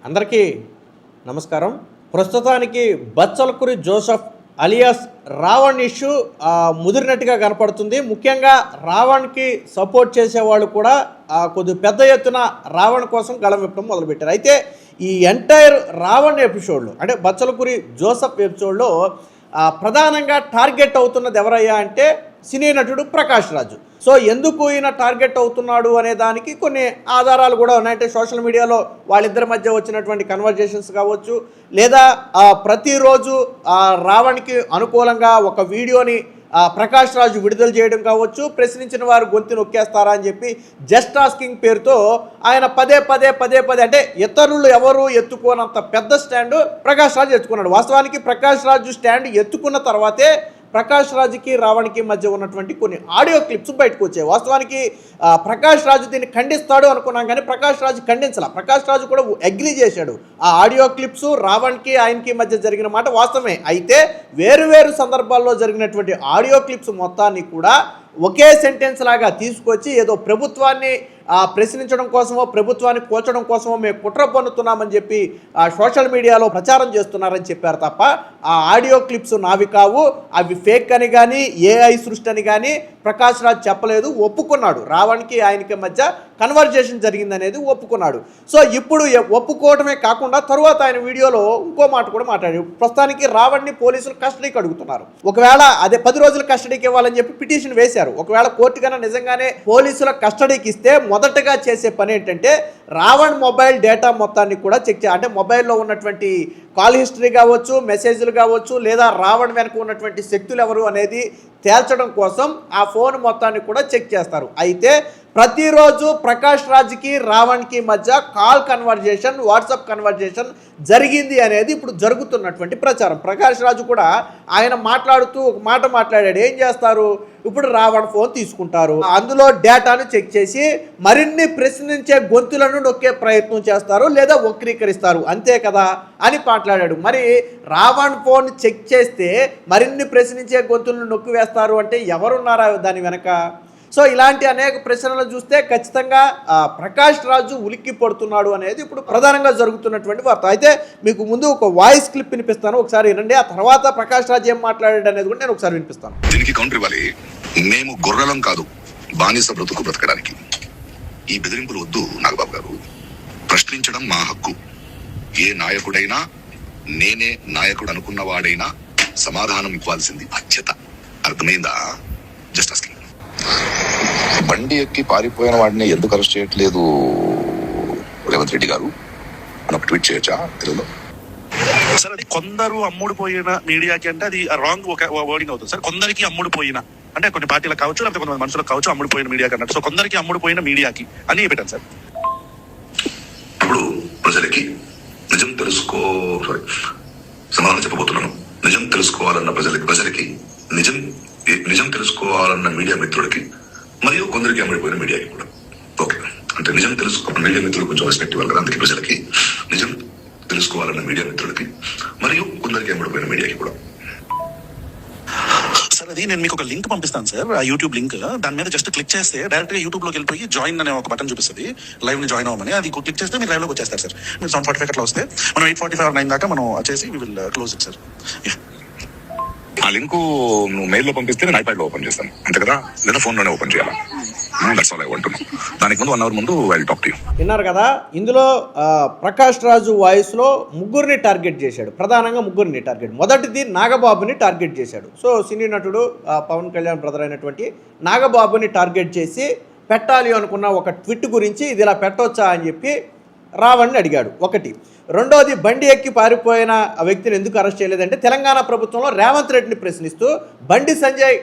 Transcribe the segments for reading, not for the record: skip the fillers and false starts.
అందరికీ నమస్కారం. ప్రస్తుతానికి బచ్చలకురి జోసెఫ్ అలియాస్ రావణ్ ఇష్యూ ముదిరినట్టుగా కనపడుతుంది. ముఖ్యంగా రావణ్కి సపోర్ట్ చేసేవాళ్ళు కూడా కొద్ది పెద్ద ఎత్తున రావణ్ కోసం గళం విప్పడం మొదలుపెట్టారు. అయితే ఈ ఎంటైర్ రావణ్ ఎపిసోడ్లో అంటే బచ్చలకురి జోసెఫ్ ఎపిసోడ్లో ప్రధానంగా టార్గెట్ అవుతున్నది ఎవరయ్యా అంటే సినీ నటుడు ప్రకాష్ రాజు. సో ఎందుకు ఈయన టార్గెట్ అవుతున్నాడు అనే దానికి కొన్ని ఆధారాలు కూడా ఉన్నాయంటే సోషల్ మీడియాలో వాళ్ళిద్దరి మధ్య వచ్చినటువంటి కన్వర్జేషన్స్ కావచ్చు, లేదా ప్రతిరోజు రావణ్కి అనుకూలంగా ఒక వీడియోని ప్రకాష్ రాజు విడుదల చేయడం కావచ్చు, ప్రశ్నించిన వారు గొంతు నొక్కేస్తారా అని చెప్పి జస్ట్ ఆస్కింగ్ పేరుతో ఆయన పదే పదే అంటే ఇతరులు ఎవరు ఎత్తుకోనంత పెద్ద స్టాండ్ ప్రకాష్ రాజు ఎత్తుకున్నాడు. వాస్తవానికి ప్రకాష్ రాజు స్టాండ్ ఎత్తుకున్న తర్వాతే ప్రకాష్ రాజుకి రావణ్కి మధ్య ఉన్నటువంటి కొన్ని ఆడియో క్లిప్స్ బయటకు వచ్చాయి. వాస్తవానికి ప్రకాష్ రాజు దీన్ని ఖండిస్తాడు అనుకున్నాం, కానీ ప్రకాష్ రాజు ఖండించాల. ప్రకాష్ రాజు కూడా అగ్రీ చేశాడు. ఆ ఆడియో క్లిప్స్ రావణ్కి ఆయనకి మధ్య జరిగిన మాట వాస్తవమే. అయితే వేరు సందర్భాల్లో జరిగినటువంటి ఆడియో క్లిప్స్ మొత్తాన్ని కూడా ఒకే సెంటెన్స్ లాగా తీసుకొచ్చి ఏదో ప్రభుత్వాన్ని ప్రశ్నించడం కోసమో ప్రభుత్వాన్ని కూల్చడం కోసమో మేము కుట్ర పన్నుతున్నామని చెప్పి సోషల్ మీడియాలో ప్రచారం చేస్తున్నారని చెప్పారు తప్ప ఆ ఆడియో క్లిప్స్ నావి కావు, అవి ఫేక్ అని కానీ ఏఐ సృష్టి అని కానీ ప్రకాష్ రాజ్ చెప్పలేదు, ఒప్పుకున్నాడు. రావణ్కి ఆయనకి మధ్య కన్వర్జేషన్ జరిగిందనేది ఒప్పుకున్నాడు. సో ఇప్పుడు ఒప్పుకోవడమే కాకుండా తరువాత ఆయన వీడియోలో ఇంకో మాట కూడా మాట్లాడాడు. ప్రస్తుతానికి రావణ్ని పోలీసులు కస్టడీకి అడుగుతున్నారు. ఒకవేళ అదే 10 రోజుల కస్టడీకి ఇవ్వాలని చెప్పి పిటిషన్ వేశారు. ఒకవేళ కోర్టు కన్నా నిజంగానే పోలీసుల కస్టడీకి ఇస్తే మొదటగా చేసే పని ఏంటంటే రావణ్ మొబైల్ డేటా మొత్తాన్ని కూడా చెక్ చేయాలి. అంటే మొబైల్లో ఉన్నటువంటి కాల్ హిస్టరీ కావచ్చు, మెసేజ్లు కావచ్చు, లేదా రావణ్ వెనక ఉన్నటువంటి శక్తులు ఎవరు అనేది తేల్చడం కోసం ఆ ఫోన్ మొత్తాన్ని కూడా చెక్ చేస్తారు. అయితే ప్రతిరోజు ప్రకాష్ రాజ్కి రావణ్కి మధ్య కాల్ కన్వర్జేషన్, వాట్సాప్ కన్వర్జేషన్ జరిగింది అనేది ఇప్పుడు జరుగుతున్నటువంటి ప్రచారం. ప్రకాష్ రాజు కూడా ఆయన మాట్లాడుతూ ఒక మాట మాట్లాడాడు. ఏం చేస్తారు, ఇప్పుడు రావణ్ ఫోన్ తీసుకుంటారు, అందులో డేటాను చెక్ చేసి మరిన్ని ప్రశ్నించే గొంతులను నొక్కే ప్రయత్నం చేస్తారు, లేదా వక్రీకరిస్తారు, అంతే కదా అని మాట్లాడాడు. మరి రావణ్ ఫోన్ చెక్ చేస్తే మరిన్ని ప్రశ్నించే గొంతులను నొక్కి వేస్తారు అంటే ఎవరున్నారా దాని వెనక? సో ఇలాంటి అనేక ప్రశ్నలు చూస్తే ఖచ్చితంగా ప్రకాష్ రాజు ఉలిక్కి పడుతున్నాడు అనేది ఇప్పుడు ప్రధానంగా జరుగుతున్నటువంటి వార్త. అయితే మీకు ముందు ఒక వాయిస్ క్లిప్ వినిపిస్తాను, ఒకసారి వినండి. ఆ తర్వాత ప్రకాష్ రాజు ఏం మాట్లాడాడు అనేది కూడా నేను ఒకసారి వినిపిస్తాను. దీనికి కౌంటర్ ఇవ్వాలి. మేము గొర్రెలం కాదు, బానిస బ్రతుకు బ్రతకడానికి. ఈ బెదిరింపులు వద్దు నాగబాబు గారు. ప్రశ్నించడం మా హక్కు. ఏ నాయకుడైనా, నేనే నాయకుడు అనుకున్న వాడైనా సమాధానం ఇవ్వాల్సింది బాధ్యత. అర్థమైందా? Just asking. బండి ఎక్కి పారిపోయిన వాడిని ఎందుకు అరెస్ట్ చేయట్లేదు రేవంత్ రెడ్డి గారు అని ఒక ట్వీట్ చేయొచ్చా తెలుగులో? సార్ అది కొందరు అమ్ముడుపోయిన మీడియాకి అంటే అది రాంగ్ వర్డింగ్ అవుతుంది సార్. కొందరికి అమ్ముడుపోయిన అంటే కొన్ని పార్టీలకు కావచ్చు, లేకపోతే కొంతమంది మనుషులకు కావచ్చు, అమ్ముడుపోయిన మీడియాకి అన్నట్టు. సో కొందరికి అమ్ముడుపోయిన మీడియాకి అని పెట్టాను సార్. ఇప్పుడు ప్రజలకి నిజం సమాధానం చెప్పబోతున్నాను. నిజం తెలుసుకోవాలన్న ప్రజలకి నిజం తెలుసుకోవాలన్న మీడియా మిత్రులకి మరియు కొందరికి అమ్ముడిపోయిన మీడియాకి కూడా. ఓకే, అంటే నిజం మీడియా మిత్రులు కొంచెం రెస్పెక్ట్ ఇవ్వాలి కదా. అందుకే ప్రజలకి నిజం తెలుసుకోవాలన్న మీడియా మిత్రులకి మరియు కొందరికి అమ్ముడిపోయిన మీడియాకి కూడా. సార్ అది నేను మీకు ఒక లింక్ పంపిస్తాను సార్, ఆ యూట్యూబ్ లింక్. దాని మీద జస్ట్ క్లిక్ చేస్తే డైరెక్ట్ గా యూట్యూబ్ లోకి వెళ్ళిపోయి జాయిన్ అనే ఒక బటన్ చూపిస్తుంది, లైవ్ ని జాయిన్ అవ్వమని. అది క్లిక్ చేస్తే మీరు లైవ్ లోకి వచ్చేస్తారు సార్. మీరు 7:45 అట్లా వస్తే మనం 8:45 9 దాకా మనం వచ్చేసి we will close it sir. ఆ లింక్ నువ్వు మెయిల్ లో పంపిస్తే నేను ఐప్యాడ్ లో ఓపెన్ చేస్తాను, అంతే కదా, లేదా ఫోన్ లోనే ఓపెన్ చేయాలా? That's all I want to know. దానికి ముందు 1 అవర్ ముందు I will talk to you. విన్నారు కదా, ఇందులో ప్రకాష్ రాజు వాయిస్లో ముగ్గురిని టార్గెట్ చేశాడు. ప్రధానంగా ముగ్గురిని టార్గెట్. మొదటిది నాగబాబుని టార్గెట్ చేశాడు. సో సినీ నటుడు పవన్ కళ్యాణ్ బ్రదర్ అయినటువంటి నాగబాబుని టార్గెట్ చేసి పెట్టాలి అనుకున్న ఒక ట్వీట్ గురించి ఇది ఇలా పెట్టవచ్చా అని చెప్పి రావణ్ని అడిగాడు. ఒకటి. రెండోది, బండి ఎక్కి పారిపోయిన ఆ వ్యక్తిని ఎందుకు అరెస్ట్ చేయలేదంటే తెలంగాణ ప్రభుత్వంలో రేవంత్ రెడ్డిని ప్రశ్నిస్తూ బండి సంజయ్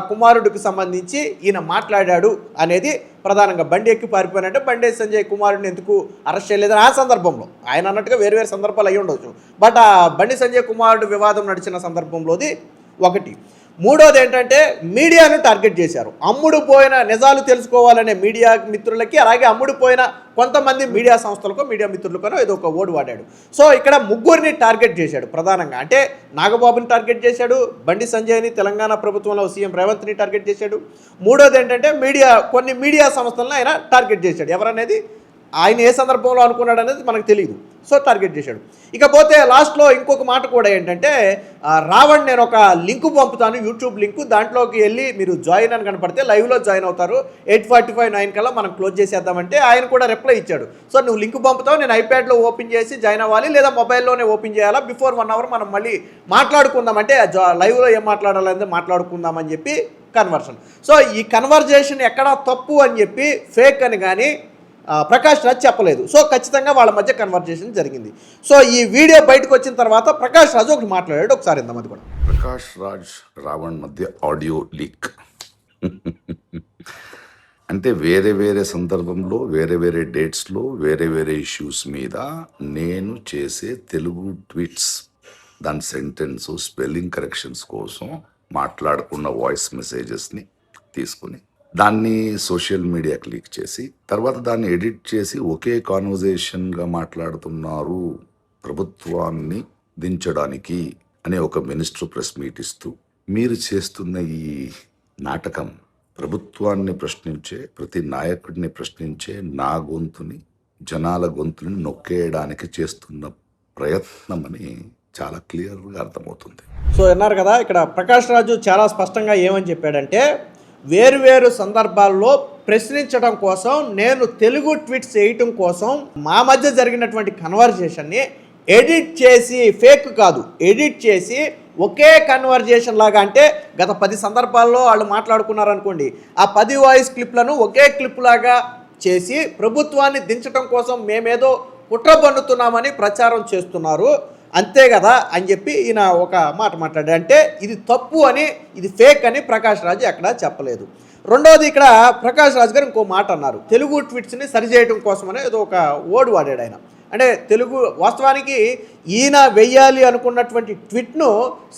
కుమారుడికి సంబంధించి ఈయన మాట్లాడాడు అనేది ప్రధానంగా. బండి ఎక్కి పారిపోయినంటే బండి సంజయ్ కుమారుడిని ఎందుకు అరెస్ట్ చేయలేదని ఆ సందర్భంలో ఆయన అన్నట్టుగా వేరు సందర్భాలు అయ్యి ఉండవచ్చు. బట్ ఆ బండి సంజయ్ కుమారుడు వివాదం నడిచిన సందర్భంలోది ఒకటి. మూడోది ఏంటంటే మీడియాను టార్గెట్ చేశారు. అమ్ముడుపోయిన నిజాలు తెలుసుకోవాలనే మీడియా మిత్రులకి, అలాగే అమ్ముడుపోయిన కొంతమంది మీడియా సంస్థలకో మీడియా మిత్రులకో ఏదో ఒక ఓటు వాడాడు. సో ఇక్కడ ముగ్గురిని టార్గెట్ చేశాడు ప్రధానంగా. అంటే నాగబాబుని టార్గెట్ చేశాడు, బండి సంజయ్ని తెలంగాణ ప్రభుత్వంలో సీఎం రేవంత్ని టార్గెట్ చేశాడు. మూడోది ఏంటంటే కొన్ని మీడియా సంస్థలను ఆయన టార్గెట్ చేశాడు. ఎవరనేది ఆయన ఏ సందర్భంలో అనుకున్నాడు అనేది మనకు తెలియదు. సో టార్గెట్ చేశాడు. ఇకపోతే లాస్ట్లో ఇంకొక మాట కూడా ఏంటంటే, రావణ్ నేను ఒక లింకు పంపుతాను, యూట్యూబ్ లింకు, దాంట్లోకి వెళ్ళి మీరు జాయిన్ అని కనపడితే లైవ్లో జాయిన్ అవుతారు, 8:45-9 కల్లా మనం క్లోజ్ చేసేద్దామంటే ఆయన కూడా రిప్లై ఇచ్చాడు. సో నువ్వు లింకు పంపుతావు, నేను ఐప్యాడ్లో ఓపెన్ చేసి జాయిన్ అవ్వాలి, లేదా మొబైల్లోనే ఓపెన్ చేయాలా, బిఫోర్ 1 అవర్ మనం మళ్ళీ మాట్లాడుకుందామంటే లైవ్లో ఏం మాట్లాడాలని మాట్లాడుకుందామని చెప్పి కన్వర్షన్. సో ఈ కన్వర్జేషన్ ఎక్కడా తప్పు అని చెప్పి ఫేక్ అని కానీ ప్రకాష్ రాజ్ చెప్పలేదు. సో ఖచ్చితంగా వాళ్ళ మధ్య కన్వర్జేషన్ జరిగింది. సో ఈ వీడియో బయటకు వచ్చిన తర్వాత ప్రకాష్ రాజ్ ఒకటి మాట్లాడాడు, ఒకసారి ఇందాం అది కూడా. ప్రకాష్ రాజ్ రావణ్ మధ్య ఆడియో లీక్. అంటే వేరే వేరే సందర్భంలో వేరే వేరే డేట్స్లో వేరే వేరే ఇష్యూస్ మీద నేను చేసే తెలుగు ట్వీట్స్, దాని సెంటెన్స్ స్పెల్లింగ్ కరెక్షన్స్ కోసం మాట్లాడుకున్న వాయిస్ మెసేజెస్ని తీసుకుని దాన్ని సోషల్ మీడియాకి లీక్ చేసి తర్వాత దాన్ని ఎడిట్ చేసి ఒకే కాన్వర్జేషన్గా మాట్లాడుతున్నారు ప్రభుత్వాన్ని దించడానికి అనే ఒక మినిస్టర్ ప్రెస్ మీట్ ఇస్తూ, మీరు చేస్తున్న ఈ నాటకం ప్రభుత్వాన్ని ప్రశ్నించే, ప్రతి నాయకుడిని ప్రశ్నించే నా గొంతుని, జనాల గొంతుని నొక్కేయడానికి చేస్తున్న ప్రయత్నమని చాలా క్లియర్గా అర్థమవుతుంది. సో విన్నారు కదా, ఇక్కడ ప్రకాష్ రాజు చాలా స్పష్టంగా ఏమని చెప్పాడంటే, వేరువేరు సందర్భాల్లో ప్రశ్నించడం కోసం, నేను తెలుగు ట్వీట్స్ వేయటం కోసం మా మధ్య జరిగినటువంటి కన్వర్జేషన్ని ఎడిట్ చేసి, ఫేక్ కాదు ఎడిట్ చేసి ఒకే కన్వర్జేషన్ లాగా, అంటే గత 10 సందర్భాల్లో వాళ్ళు మాట్లాడుకున్నారనుకోండి, ఆ 10 వాయిస్ క్లిప్లను ఒకే క్లిప్ లాగా చేసి ప్రభుత్వాన్ని దించడం కోసం మేమేదో కుట్ర పన్నుతున్నామని ప్రచారం చేస్తున్నారు, అంతే కదా అని చెప్పి ఈయన ఒక మాట మాట్లాడాడు. అంటే ఇది తప్పు అని, ఇది ఫేక్ అని ప్రకాష్ రాజ్ ఎక్కడ చెప్పలేదు. రెండోది, ఇక్కడ ప్రకాష్ రాజ్ గారు ఇంకో మాట అన్నారు, తెలుగు ట్వీట్స్ని సరిచేయడం కోసమని ఏదో ఒక వర్డ్ వాడాడు ఆయన. అంటే తెలుగు, వాస్తవానికి ఈయన వెయ్యాలి అనుకున్నటువంటి ట్వీట్ను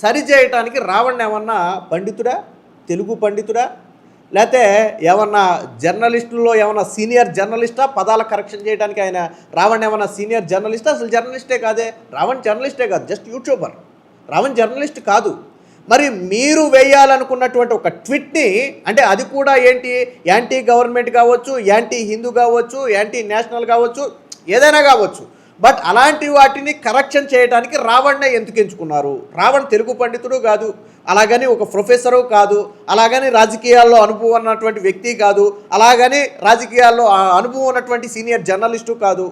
సరిచేయటానికి రావణ్ ఏమన్నా పండితుడా, తెలుగు పండితుడా, లేకపోతే ఏమన్నా జర్నలిస్టుల్లో ఏమన్నా సీనియర్ జర్నలిస్టా, పదాల కరెక్షన్ చేయడానికి ఆయన రావణ్ ఏమన్నా సీనియర్ జర్నలిస్టా? అసలు జర్నలిస్టే కాదే, రావణ్ జర్నలిస్టే కాదు, జస్ట్ యూట్యూబర్, రావణ్ జర్నలిస్ట్ కాదు. మరి మీరు వేయాలనుకున్నటువంటి ఒక ట్వీట్ని, అంటే అది కూడా ఏంటి, యాంటీ గవర్నమెంట్ కావచ్చు, యాంటీ హిందూ కావచ్చు, యాంటీ నేషనల్ కావచ్చు, ఏదైనా కావచ్చు, బట్ అలాంటి వాటిని కరెక్షన్ చేయడానికి రావణ్నే ఎందుకు ఎంచుకున్నారు? రావణ్ తెలుగు పండితుడు కాదు, అలాగని ఒక ప్రొఫెసరు కాదు, అలాగని రాజకీయాల్లో అనుభవం ఉన్నటువంటి వ్యక్తి కాదు, అలాగని రాజకీయాల్లో అనుభవం ఉన్నటువంటి సీనియర్ జర్నలిస్టు కాదు,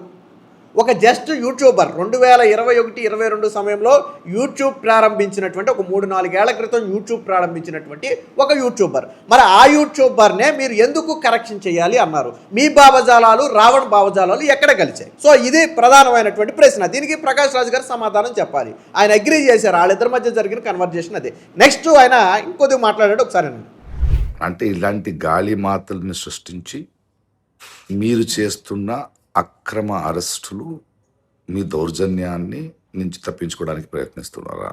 ఒక జస్ట్ యూట్యూబర్. 2021-22 సమయంలో యూట్యూబ్ ప్రారంభించినటువంటి, ఒక 3-4 ఏళ్ల క్రితం యూట్యూబ్ ప్రారంభించినటువంటి ఒక యూట్యూబర్. మరి ఆ యూట్యూబర్నే మీరు ఎందుకు కరెక్షన్ చేయాలి అన్నారు? మీ భావజాలాలు రావణ్ భావజాలాలు ఎక్కడ కలిసాయి? సో ఇది ప్రధానమైనటువంటి ప్రశ్న. దీనికి ప్రకాష్ రాజ్ గారు సమాధానం చెప్పాలి. ఆయన అగ్రీ చేశారు, వాళ్ళిద్దరి మధ్య జరిగిన కన్వర్జేషన్ అదే. నెక్స్ట్ ఆయన ఇంకొద్ది మాట్లాడాడు, ఒకసారి. అంటే ఇలాంటి గాలి మాతల్ని సృష్టించి మీరు చేస్తున్న అక్రమ అరెస్టులు, మీ దౌర్జన్యాన్ని నుంచి తప్పించుకోవడానికి ప్రయత్నిస్తున్నారా?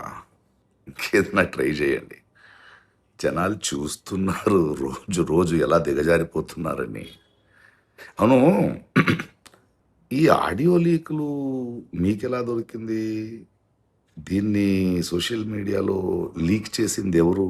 ఇంకేదైనా ట్రై చేయండి. జనాలు చూస్తున్నారు రోజు రోజు ఎలా దిగజారిపోతున్నారని. అవును, ఈ ఆడియో లీకులు మీకెలా దొరికింది? దీన్ని సోషల్ మీడియాలో లీక్ చేసింది ఎవరు?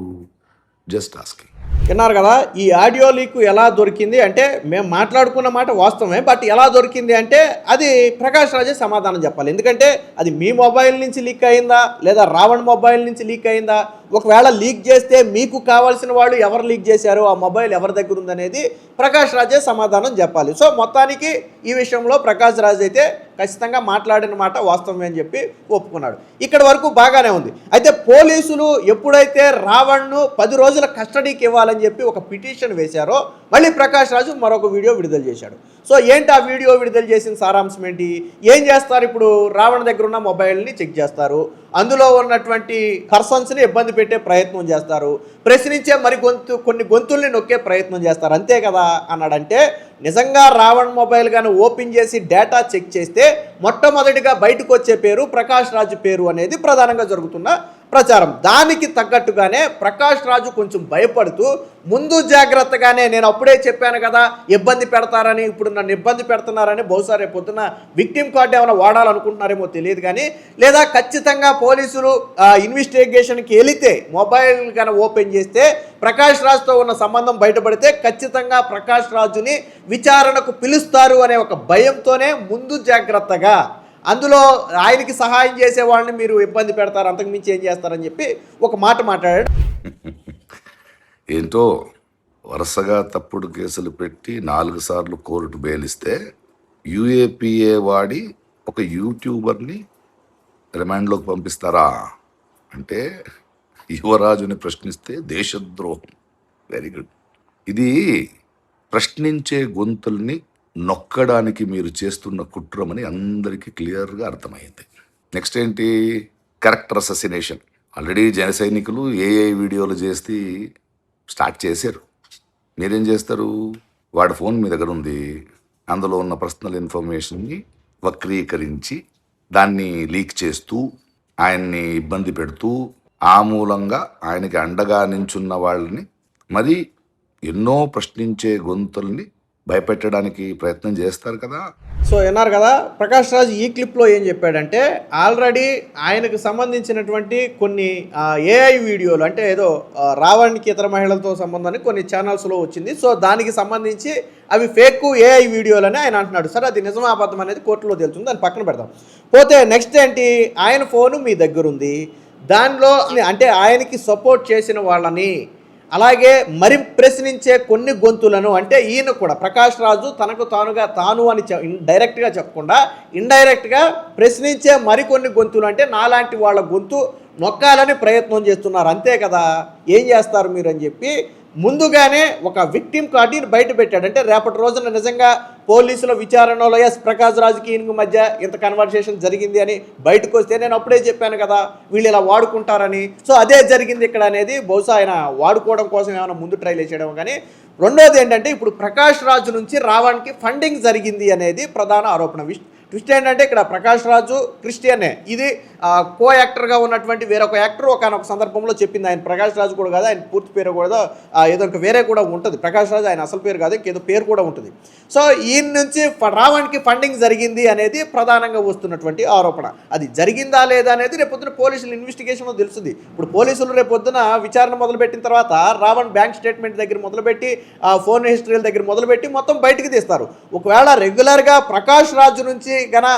Just asking. విన్నారు కదా, ఈ ఆడియో లీక్ ఎలా దొరికింది అంటే, మేము మాట్లాడుకున్న మాట వాస్తవమే, బట్ ఎలా దొరికింది అంటే అది ప్రకాష్ రాజే సమాధానం చెప్పాలి. ఎందుకంటే అది మీ మొబైల్ నుంచి లీక్ అయిందా, లేదా రావణ్ మొబైల్ నుంచి లీక్ అయిందా? ఒకవేళ లీక్ చేస్తే మీకు కావాల్సిన వాళ్ళు ఎవరు లీక్ చేశారు, ఆ మొబైల్ ఎవరి దగ్గర ఉందనేది ప్రకాష్ రాజే సమాధానం చెప్పాలి. సో మొత్తానికి ఈ విషయంలో ప్రకాష్ రాజ్ అయితే ఖచ్చితంగా మాట్లాడిన మాట వాస్తవమే అని చెప్పి ఒప్పుకున్నాడు. ఇక్కడ వరకు బాగానే ఉంది. అయితే పోలీసులు ఎప్పుడైతే రావణ్ను 10 రోజుల కస్టడీకి ఇవ్వాలని చెప్పి ఒక పిటిషన్ వేశారో, మళ్ళీ ప్రకాష్ రాజు మరొక వీడియో విడుదల చేశాడు. సో ఏంటి ఆ వీడియో విడుదల చేసిన సారాంశం ఏంటి? ఏం చేస్తారు? ఇప్పుడు రావణ్ దగ్గర ఉన్న మొబైల్ని చెక్ చేస్తారు, అందులో ఉన్నటువంటి పర్సన్స్ని ఇబ్బంది పెట్టే ప్రయత్నం చేస్తారు, ప్రశ్నించే కొన్ని గొంతుల్ని నొక్కే ప్రయత్నం చేస్తారు, అంతే కదా అన్నాడంటే, నిజంగా రావణ్ మొబైల్ కానీ ఓపెన్ చేసి డేటా చెక్ చేస్తే మొట్టమొదటిగా బయటకు వచ్చే పేరు ప్రకాష్ రాజ్ పేరు అనేది ప్రధానంగా జరుగుతున్న ప్రచారం. దానికి తగ్గట్టుగానే ప్రకాష్ రాజు కొంచెం భయపడుతూ ముందు జాగ్రత్తగానే, నేను అప్పుడే చెప్పాను కదా ఇబ్బంది పెడతారని, ఇప్పుడు నన్ను ఇబ్బంది పెడుతున్నారని, బహుశా రేపు పొద్దున్న విక్టిమ్ కార్డు ఏమైనా వాడాలనుకుంటున్నారేమో తెలియదు కానీ, లేదా ఖచ్చితంగా పోలీసులు ఇన్వెస్టిగేషన్కి వెళితే మొబైల్ కనుక ఓపెన్ చేస్తే ప్రకాష్ రాజుతో ఉన్న సంబంధం బయటపడితే ఖచ్చితంగా ప్రకాష్ రాజుని విచారణకు పిలుస్తారు అనే ఒక భయంతోనే ముందు జాగ్రత్తగా, అందులో ఆయనకి సహాయం చేసే వాళ్ళని మీరు ఇబ్బంది పెడతారు, అంతకుమించి ఏం చేస్తారని చెప్పి ఒక మాట మాట్లాడాడు. ఏంటో వరుసగా తప్పుడు కేసులు పెట్టి 4 సార్లు కోర్టు బెయిలిస్తే యూఏపీఏ వాడి ఒక యూట్యూబర్ని రిమాండ్లోకి పంపిస్తారా అంటే యువరాజుని ప్రశ్నిస్తే దేశద్రోహం. Very good. ఇది ప్రశ్నించే గొంతుల్ని నొక్కడానికి మీరు చేస్తున్న కుట్రమని అందరికీ క్లియర్గా అర్థమైంది. నెక్స్ట్ ఏంటి? క్యారెక్టర్ అససినేషన్. ఆల్రెడీ జన సైనికులు ఏఐ వీడియోలు చేసి స్టార్ట్ చేశారు. మీరేం చేస్తారు? వాడి ఫోన్ మీ దగ్గర ఉంది, అందులో ఉన్న పర్సనల్ ఇన్ఫర్మేషన్ని వక్రీకరించి దాన్ని లీక్ చేస్తూ ఆయన్ని ఇబ్బంది పెడుతూ ఆ మూలంగా ఆయనకి అండగా నించున్న వాళ్ళని మరి ఎన్నో ప్రశ్నించే గొంతుల్ని భయపెట్టడానికి ప్రయత్నం చేస్తారు కదా. సో విన్నారు కదా ప్రకాష్ రాజ్ ఈ క్లిప్లో ఏం చెప్పాడంటే, ఆల్రెడీ ఆయనకు సంబంధించినటువంటి కొన్ని ఏఐ వీడియోలు, అంటే ఏదో రావణ్కి ఇతర మహిళలతో సంబంధాన్ని కొన్ని ఛానల్స్లో వచ్చింది. సో దానికి సంబంధించి అవి ఫేక్ ఏఐ వీడియోలు అని ఆయన అంటున్నాడు. సరే అది నిజమా అబద్ధం అనేది కోర్టులో తెలుస్తుంది, దాన్ని పక్కన పెడతాం. పోతే నెక్స్ట్ ఏంటి, ఆయన ఫోను మీ దగ్గర ఉంది, దానిలో అంటే ఆయనకి సపోర్ట్ చేసిన వాళ్ళని, అలాగే మరి ప్రశ్నించే కొన్ని గొంతులను, అంటే ఈయన కూడా ప్రకాష్ రాజు తనకు తాను అని డైరెక్ట్గా చెప్పకుండా ఇండైరెక్ట్గా ప్రశ్నించే మరికొన్ని గొంతులు, అంటే నాలాంటి వాళ్ళ గొంతు నొక్కాలని ప్రయత్నం చేస్తున్నారు. అంతే కదా, ఏం చేస్తారు మీరు అని చెప్పి ముందుగానే ఒక విక్టిమ్ కార్డుని బయట పెట్టాడు. అంటే రేపటి రోజున నిజంగా పోలీసుల విచారణలో ఎస్ ప్రకాష్ రాజుకి ఈయనకు మధ్య ఇంత కన్వర్సేషన్ జరిగింది అని బయటకు వస్తే నేను అప్పుడే చెప్పాను కదా వీళ్ళు ఇలా వాడుకుంటారని. సో అదే జరిగింది ఇక్కడ అనేది బహుశా ఆయన వాడుకోవడం కోసం ఏమైనా ముందు ట్రైల్ చేసేయడం. కానీ రెండోది ఏంటంటే, ఇప్పుడు ప్రకాష్ రాజు నుంచి రావణ్కి ఫండింగ్ జరిగింది అనేది ప్రధాన ఆరోపణ. ట్విస్ట్ ఏంటంటే, ఇక్కడ ప్రకాష్ రాజు క్రిస్టియనే, ఇది కో యాక్టర్గా ఉన్నటువంటి వేరొక యాక్టర్ ఒకనొక సందర్భంలో చెప్పింది. ఆయన ప్రకాష్ రాజు కూడా కాదు, ఆయన పూర్తి పేరు కూడా ఏదో ఒక వేరే కూడా ఉంటుంది. ప్రకాష్ రాజు ఆయన అసలు పేరు కాదు, ఇంకేదో పేరు కూడా ఉంటుంది. సో ఈయన నుంచి రావణ్కి ఫండింగ్ జరిగింది అనేది ప్రధానంగా వస్తున్నటువంటి ఆరోపణ. అది జరిగిందా లేదా అనేది రేపొద్దున పోలీసులు ఇన్వెస్టిగేషన్లో తెలుస్తుంది. ఇప్పుడు పోలీసులు రేపొద్దున విచారణ మొదలుపెట్టిన తర్వాత రావణ్ బ్యాంక్ స్టేట్మెంట్ దగ్గర మొదలుపెట్టి ఫోన్ హిస్టరీల దగ్గర మొదలుపెట్టి మొత్తం బయటికి తీస్తారు. ఒకవేళ రెగ్యులర్గా ప్రకాష్ రాజు నుంచి గన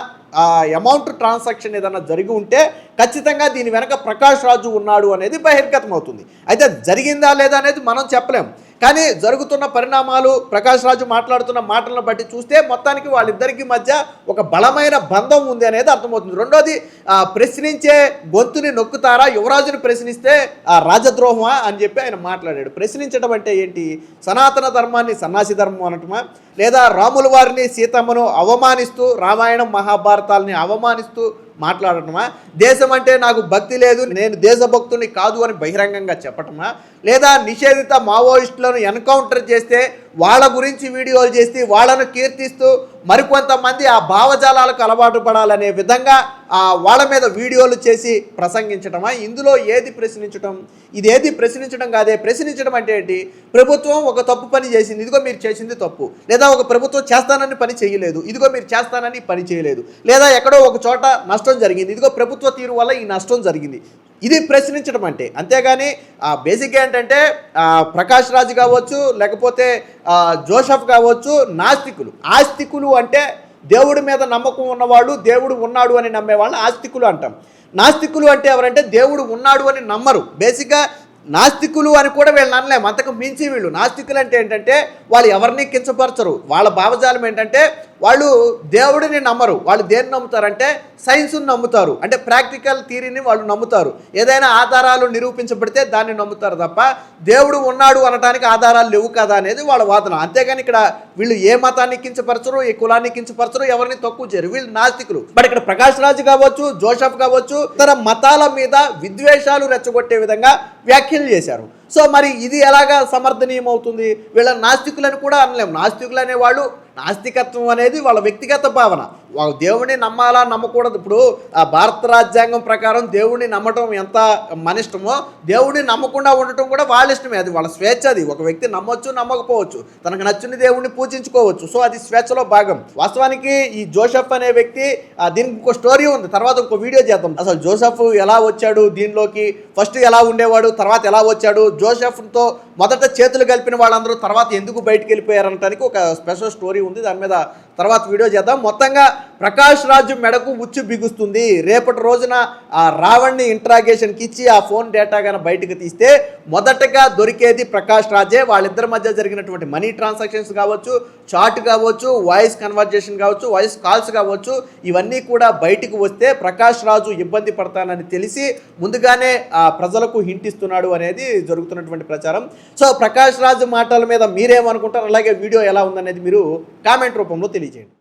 అమౌంట్ ట్రాన్సాక్షన్ ఏదైనా జరిగి ఉంటే ఖచ్చితంగా దీని వెనక ప్రకాష్ రాజు ఉన్నాడు అనేది బహిర్గతం అవుతుంది. అయితే జరిగిందా లేదా అనేది మనం చెప్పలేం. కానీ జరుగుతున్న పరిణామాలు, ప్రకాష్ రాజు మాట్లాడుతున్న మాటలను బట్టి చూస్తే మొత్తానికి వాళ్ళిద్దరికీ మధ్య ఒక బలమైన బంధం ఉంది అనేది అర్థమవుతుంది. రెండోది, ప్రశ్నించే గొంతుని నొక్కుతారా, యువరాజుని ప్రశ్నిస్తే రాజద్రోహమా అని చెప్పి ఆయన మాట్లాడాడు. ప్రశ్నించడం అంటే ఏంటి? సనాతన ధర్మాన్ని సన్నాసి ధర్మం అనటమా, లేదా రాముల వారిని సీతమ్మను అవమానిస్తూ రామాయణం మహాభారతాలని అవమానిస్తూ మాట్లాడటమా, దేశం అంటే నాకు భక్తి లేదు, నేను దేశభక్తుని కాదు అని బహిరంగంగా చెప్పటమా, లేదా నిషేధిత మావోయిస్టులను ఎన్కౌంటర్ చేస్తే వాళ్ళ గురించి వీడియోలు చేసి వాళ్ళను కీర్తిస్తూ మరికొంతమంది ఆ భావజాలాలకు అలవాటు పడాలనే విధంగా వాళ్ళ మీద వీడియోలు చేసి ప్రసంగించటమా? ఇందులో ఏది ప్రశ్నించడం? ఇది ఏది ప్రశ్నించడం కాదే. ప్రశ్నించడం అంటే ఏంటి? ప్రభుత్వం ఒక తప్పు పని చేసింది, ఇదిగో మీరు చేసింది తప్పు. లేదా ఒక ప్రభుత్వం చేస్తానని పని చేయలేదు, ఇదిగో మీరు చేస్తానని పని చేయలేదు. లేదా ఎక్కడో ఒక చోట నష్టం జరిగింది, ఇదిగో ప్రభుత్వ తీరు వల్ల ఈ నష్టం జరిగింది. ఇది ప్రశ్నించడం అంటే. అంతేగాని బేసిక్గా ఏంటంటే ప్రకాష్ రాజు కావచ్చు, లేకపోతే జోసెఫ్ కావచ్చు, నాస్తికులు. ఆస్తికులు అంటే దేవుడి మీద నమ్మకం ఉన్నవాళ్ళు, దేవుడు ఉన్నాడు అని నమ్మేవాళ్ళని ఆస్తికులు అంటాం. నాస్తికులు అంటే ఎవరంటే దేవుడు ఉన్నాడు అని నమ్మరు. బేసిక్గా నాస్తికులు అని కూడా వీళ్ళని అనలేము, అంతకు మించి వీళ్ళు. నాస్తికులు అంటే ఏంటంటే వాళ్ళు ఎవరిని కించపరచరు. వాళ్ళ భావజాలం ఏంటంటే వాళ్ళు దేవుడిని నమ్మరు. వాళ్ళు దేన్ని నమ్ముతారంటే సైన్స్ని నమ్ముతారు. అంటే ప్రాక్టికల్ థియరీని వాళ్ళు నమ్ముతారు. ఏదైనా ఆధారాలు నిరూపించబడితే దాన్ని నమ్ముతారు తప్ప దేవుడు ఉన్నాడు అనడానికి ఆధారాలు లేవు కదా అనేది వాళ్ళ వాదన. అంతేగాని ఇక్కడ వీళ్ళు ఏ మతాన్ని కించపరచరు, ఏ కులాన్ని కించపరచరు, ఎవరిని తక్కువ చేయరు. వీళ్ళు నాస్తికులు. బట్ ఇక్కడ ప్రకాష్ రాజు కావచ్చు, జోసెఫ్ కావచ్చు, ఇతర మతాల మీద విద్వేషాలు రెచ్చగొట్టే విధంగా వ్యాఖ్యలు చేశారు. సో మరి ఇది ఎలాగా సమర్థనీయం అవుతుంది? వీళ్ళ నాస్తికులని కూడా అనలేము. నాస్తికులు అనేవాళ్ళు, నాస్తికత్వం అనేది వాళ్ళ వ్యక్తిగత భావన. దేవుడిని నమ్మాలా నమ్మకూడదు. ఇప్పుడు ఆ భారత రాజ్యాంగం ప్రకారం దేవుడిని నమ్మటం ఎంత మన ఇష్టమో దేవుడిని నమ్మకుండా ఉండటం కూడా వాళ్ళ ఇష్టమే. అది వాళ్ళ స్వేచ్ఛ. అది ఒక వ్యక్తి నమ్మొచ్చు, నమ్మకపోవచ్చు, తనకు నచ్చిన దేవుడిని పూజించుకోవచ్చు. సో అది స్వేచ్ఛలో భాగం. వాస్తవానికి ఈ జోసెఫ్ అనే వ్యక్తి దీనికి ఇంకో స్టోరీ ఉంది, తర్వాత ఇంకో వీడియో చేద్దాం. అసలు జోసెఫ్ ఎలా వచ్చాడు దీనిలోకి, ఫస్ట్ ఎలా ఉండేవాడు, తర్వాత ఎలా వచ్చాడు, జోసెఫ్తో మొదట చేతులు కలిపిన వాళ్ళందరూ తర్వాత ఎందుకు బయటికి వెళ్ళిపోయారనటానికి ఒక స్పెషల్ స్టోరీ ఉంది. దాని మీద తర్వాత వీడియో చేద్దాం. మొత్తంగా ప్రకాష్ రాజు మెడకు ఉచ్చు బిగుస్తుంది. రేపటి రోజున ఆ రావణ్ని ఇంట్రాగేషన్కి ఇచ్చి ఆ ఫోన్ డేటా కానీ బయటకు తీస్తే మొదటగా దొరికేది ప్రకాష్ రాజే. వాళ్ళిద్దరి మధ్య జరిగినటువంటి మనీ ట్రాన్సాక్షన్స్ కావచ్చు, చాట్ కావచ్చు, వాయిస్ కన్వర్జేషన్ కావచ్చు, వాయిస్ కాల్స్ కావచ్చు, ఇవన్నీ కూడా బయటకు వస్తే ప్రకాష్ రాజు ఇబ్బంది పడతానని తెలిసి ముందుగానే ఆ ప్రజలకు హింట్ ఇస్తున్నాడు అనేది జరుగుతున్నటువంటి ప్రచారం. సో ప్రకాష్ రాజు మాటల మీద మీరేమనుకుంటారు, అలాగే వీడియో ఎలా ఉందనేది మీరు కామెంట్ రూపంలో తెలియజేయండి.